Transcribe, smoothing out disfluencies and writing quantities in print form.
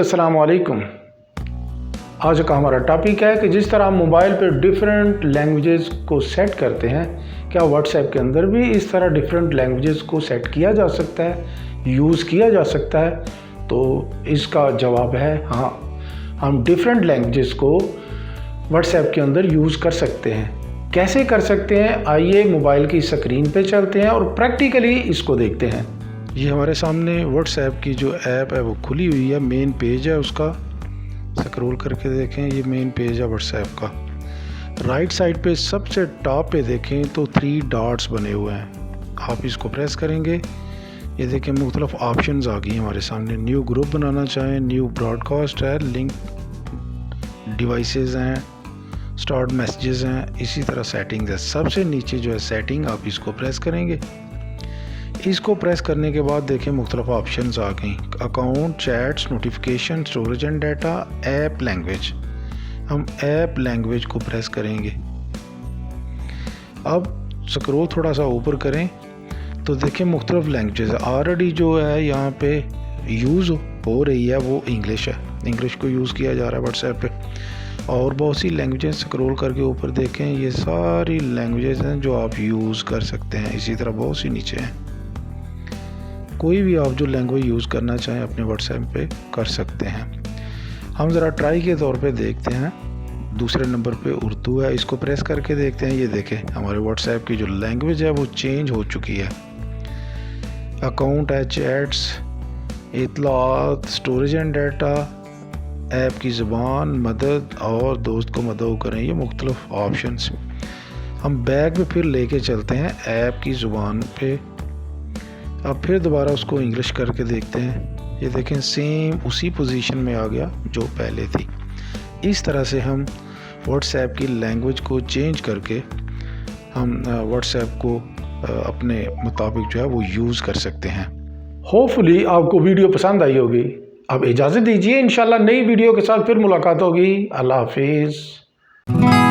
अस्सलाम वालेकुम। आज का हमारा टॉपिक है कि जिस तरह आप मोबाइल पे डिफरेंट लैंग्वेजेस को सेट करते हैं, क्या व्हाट्सएप के अंदर भी इस तरह डिफरेंट लैंग्वेजेस को सेट किया जा सकता है, यूज़ किया जा सकता है? तो इसका जवाब है हाँ, हम डिफरेंट लैंग्वेजेस को व्हाट्सएप के अंदर यूज़ कर सकते हैं। कैसे कर सकते हैं, आइए मोबाइल की स्क्रीन पे चलते हैं और प्रैक्टिकली इसको देखते हैं। ये हमारे सामने व्हाट्सएप की जो ऐप है वो खुली हुई है, मेन पेज है उसका। स्क्रॉल करके देखें, ये मेन पेज है व्हाट्सएप का। राइट साइड पे सबसे टॉप पे देखें तो 3 डॉट्स बने हुए हैं, आप इसको प्रेस करेंगे, ये देखें मुख्तलिफ ऑप्शंस आ गई हमारे सामने। न्यू ग्रुप बनाना चाहें, न्यू ब्रॉडकास्ट है, लिंक डिवाइसेस हैं, स्टार्ट मैसेजेस हैं, इसी तरह सेटिंग्स है। सबसे नीचे जो है सेटिंग, आप इसको प्रेस करेंगे। इसको प्रेस करने के बाद देखें मुख्तलिफ ऑप्शंस आ गई, account, chats, notification, storage and data, app language. हम ऐप लैंग्वेज को प्रेस करेंगे। अब स्क्रॉल थोड़ा सा ऊपर करें तो देखें मुख्तलिफ लैंग्वेजेस ऑलरेडी जो है यहाँ पे यूज़ हो रही है, वो इंग्लिश है। इंग्लिश को यूज़ किया जा रहा है व्हाट्सएप पे, और बहुत सी लैंग्वेजेस स्क्रॉल करके ऊपर देखें, ये सारी लैंग्वेजेस हैं जो आप यूज़ कर सकते हैं। इसी तरह बहुत सी नीचे हैं, कोई भी आप जो लैंग्वेज यूज़ करना चाहें अपने व्हाट्सएप पे कर सकते हैं। हम ज़रा ट्राई के तौर पे देखते हैं। दूसरे नंबर पे उर्दू है, इसको प्रेस करके देखते हैं। ये देखें हमारे व्हाट्सएप की जो लैंग्वेज है वो चेंज हो चुकी है। अकाउंट है, चैट्स, इतलात, स्टोरेज एंड डाटा, ऐप की ज़ुबान, मदद और दोस्त को मदऊ करें, ये मुख्तलिफ ऑप्शंस। हम बैक में फिर लेके चलते हैं ऐप की ज़ुबान पे। अब फिर दोबारा उसको इंग्लिश करके देखते हैं, ये देखें सेम उसी पोजीशन में आ गया जो पहले थी। इस तरह से हम व्हाट्सएप की लैंग्वेज को चेंज करके हम व्हाट्सएप को अपने मुताबिक जो है वो यूज़ कर सकते हैं। होपफुली आपको वीडियो पसंद आई होगी। अब इजाज़त दीजिए, इंशाल्लाह नई वीडियो के साथ फिर मुलाकात होगी। अल्लाह हाफिज़।